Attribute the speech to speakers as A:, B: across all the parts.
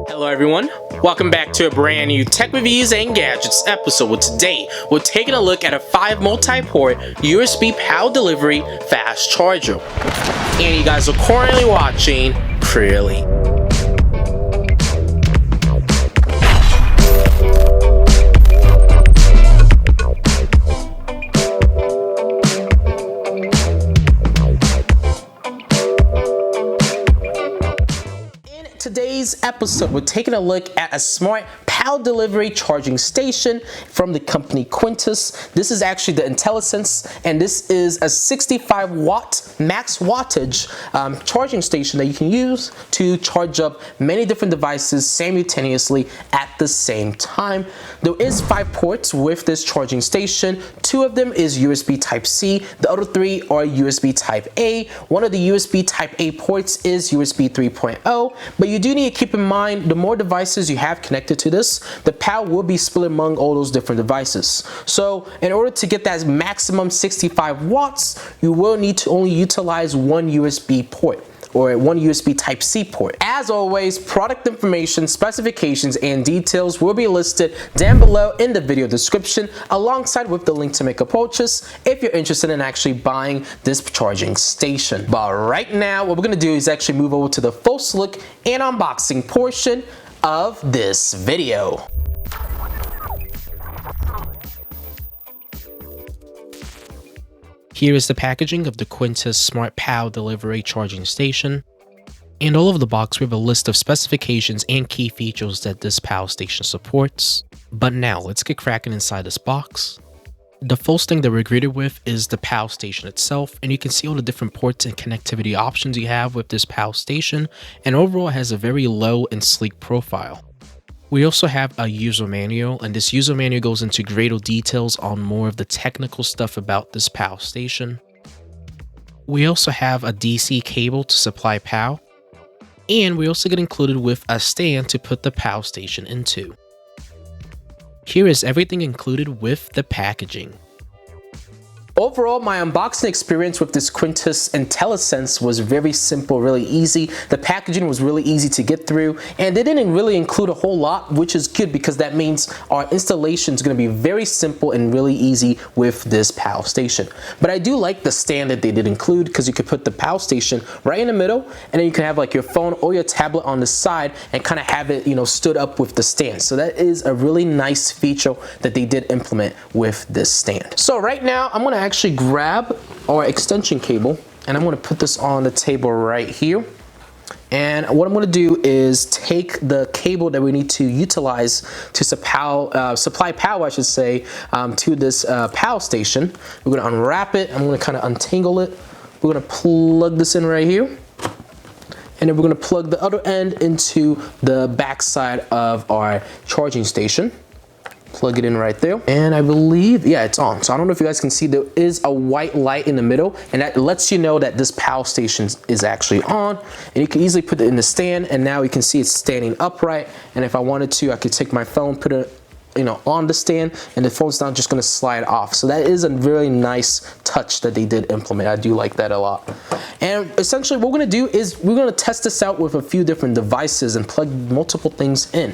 A: Hello everyone, welcome back to a brand new Tech Reviews and Gadgets episode. Today, we're taking a look at a 5 multi-port USB power delivery fast charger. And you guys are currently watching CrewElite. Today's episode, we're taking a look at a smart power delivery charging station from the company Quntis. This is actually the IntelliSense, and this is a 65 watt max wattage charging station that you can use to charge up many different devices simultaneously at the same time. There is 5 ports with this charging station. 2 of them is USB Type-C, the other 3 are USB Type-A. One of the USB Type-A ports is USB 3.0, but you do need to keep in mind the more devices you have connected to this, the power will be split among all those different devices. So in order to get that maximum 65 watts, you will need to only utilize one USB port, or one USB Type-C port. As always, product information, specifications, and details will be listed down below in the video description, alongside with the link to make a purchase if you're interested in actually buying this charging station. But right now, what we're gonna do is actually move over to the first look and unboxing portion of this video. Here is the packaging of the Quntis Smart Power Delivery Charging Station. And all over the box we have a list of specifications and key features that this power station supports. But now let's get cracking inside this box. The first thing that we're greeted with is the power station itself, and you can see all the different ports and connectivity options you have with this power station, and overall it has a very low and sleek profile. We also have a user manual, and this user manual goes into greater details on more of the technical stuff about this power station. We also have a DC cable to supply power, and we also get included with a stand to put the power station into. Here is everything included with the packaging. Overall, my unboxing experience with this Quntis IntelliSense was very simple, really easy. The packaging was really easy to get through, and they didn't really include a whole lot, which is good because that means our installation is going to be very simple and really easy with this power station. But I do like the stand that they did include, because you could put the power station right in the middle, and then you can have like your phone or your tablet on the side and kind of have it, stood up with the stand. So that is a really nice feature that they did implement with this stand. So right now, I'm going to actually grab our extension cable, and I'm going to put this on the table right here. And what I'm going to do is take the cable that we need to utilize to supply power, I should say, to this power station. We're going to unwrap it. I'm going to kind of untangle it. We're going to plug this in right here, and then we're going to plug the other end into the back side of our charging station. Plug it in right there, and I believe, yeah, it's on. So I don't know if you guys can see, there is a white light in the middle, and that lets you know that this power station is actually on. And you can easily put it in the stand, and now you can see it's standing upright. And if I wanted to, I could take my phone, put it on the stand, and the phone's not just going to slide off. So that is a really nice touch that they did implement. I do like that a lot. And essentially what we're going to do is we're going to test this out with a few different devices and plug multiple things in.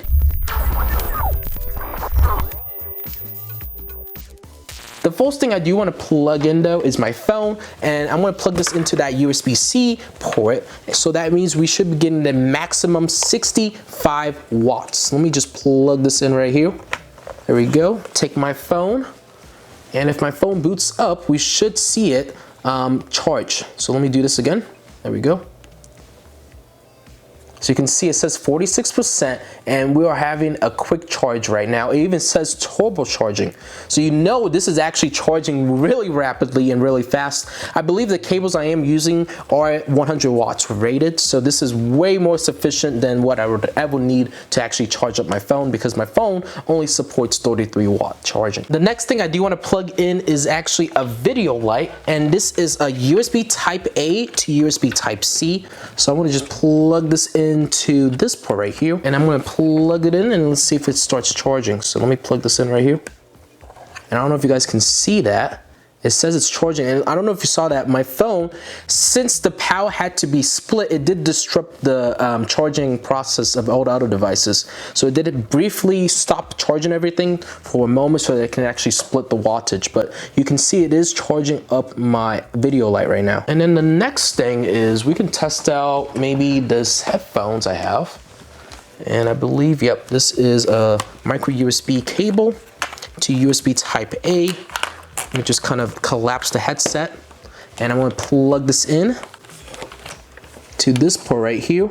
A: The first thing I do want to plug in though is my phone, and I'm going to plug this into that USB-C port. So that means we should be getting the maximum 65 watts. Let me just plug this in right here. There we go. Take my phone, and if my phone boots up, we should see it charge. So let me do this again. There we go. So you can see it says 46%, and we are having a quick charge right now. It even says turbo charging. So this is actually charging really rapidly and really fast. I believe the cables I am using are 100 watts rated. So this is way more sufficient than what I would ever need to actually charge up my phone, because my phone only supports 33 watt charging. The next thing I do want to plug in is actually a video light, and this is a USB Type A to USB Type C. So I want to just plug this into this port right here, and I'm going to plug it in, and let's see if it starts charging. So let me plug this in right here, and I don't know if you guys can see that. It says it's charging, and I don't know if you saw that. My phone, since the power had to be split, it did disrupt the charging process of all the other devices. So it did briefly stop charging everything for a moment so that it can actually split the wattage. But you can see it is charging up my video light right now. And then the next thing is we can test out maybe this headphones I have. And I believe, yep, this is a micro USB cable to USB Type A. Let me just kind of collapse the headset, and I'm going to plug this in to this port right here.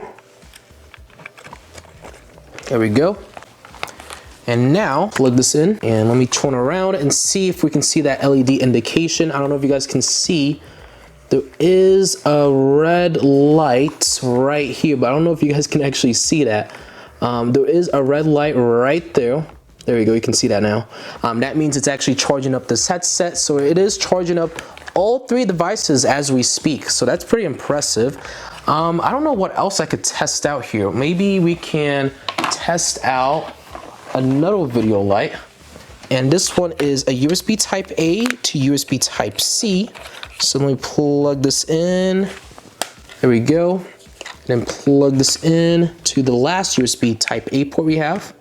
A: There we go. And now plug this in, and let me turn around and see if we can see that LED indication. I don't know if you guys can see. There is a red light right here, but I don't know if you guys can actually see that. There is a red light right there. There we go, you can see that now. That means it's actually charging up this headset, so it is charging up all three devices as we speak, so that's pretty impressive. I don't know what else I could test out here. Maybe we can test out another video light, and this one is a USB Type A to USB Type C. So let me plug this in. There we go. And then plug this in to the last USB Type A port we have.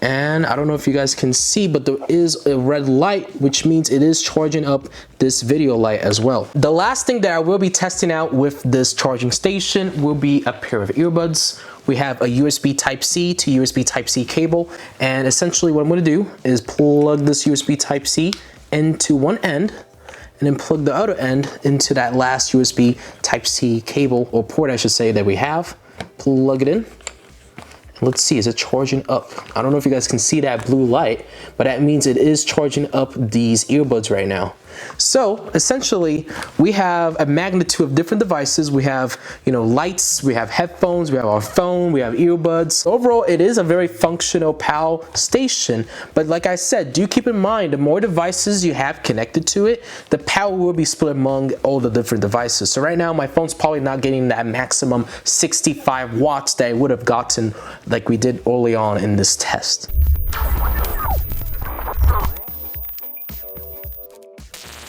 A: And I don't know if you guys can see, but there is a red light, which means it is charging up this video light as well. The last thing that I will be testing out with this charging station will be a pair of earbuds. We have a USB Type-C to USB Type-C cable, and essentially what I'm going to do is plug this USB Type-C into one end, and then plug the other end into that last USB Type-C cable, or port I should say, that we have. Plug it in. Let's see, is it charging up? I don't know if you guys can see that blue light, but that means it is charging up these earbuds right now. So essentially, we have a magnitude of different devices. We have, lights, we have headphones, we have our phone, we have earbuds. Overall, it is a very functional PAL station. But like I said, do keep in mind, the more devices you have connected to it, the power will be split among all the different devices. So right now, my phone's probably not getting that maximum 65 watts that it would have gotten like we did early on in this test.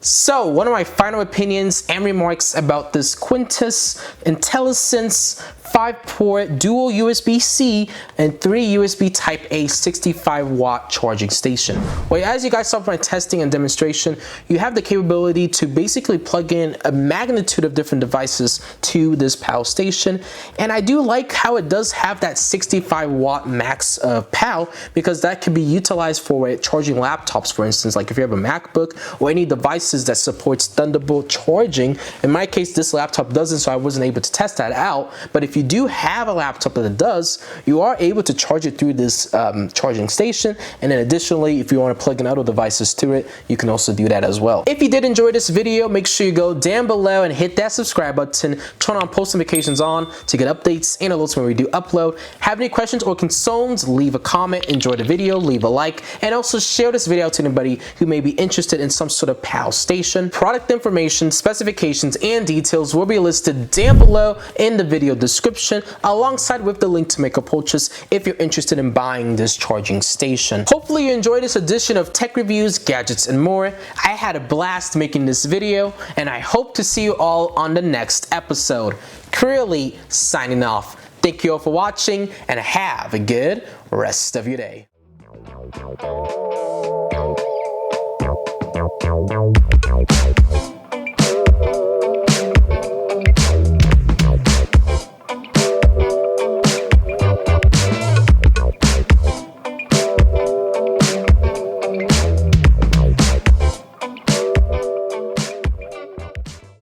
A: So, one of my final opinions and remarks about this Quntis IntelliSense 5-port dual USB-C and 3 USB Type-A 65-watt charging station. Well, as you guys saw from my testing and demonstration, you have the capability to basically plug in a magnitude of different devices to this PAL station. And I do like how it does have that 65-watt max of PAL, because that can be utilized for charging laptops, for instance, like if you have a MacBook or any devices that supports Thunderbolt charging. In my case, this laptop doesn't, so I wasn't able to test that out. But if you do have a laptop that it does, you are able to charge it through this charging station. And then additionally, if you want to plug in other devices to it, you can also do that as well. If you did enjoy this video, make sure you go down below and hit that subscribe button, turn on post notifications on to get updates and alerts when we do upload. Have any questions or concerns, leave a comment, enjoy the video, leave a like, and also share this video to anybody who may be interested in some sort of PAL station. Product information, specifications, and details will be listed down below in the video description, alongside with the link to make a purchase if you're interested in buying this charging station. Hopefully you enjoyed this edition of Tech Reviews, Gadgets, and More. I had a blast making this video, and I hope to see you all on the next episode. CrewElite signing off. Thank you all for watching, and have a good rest of your day.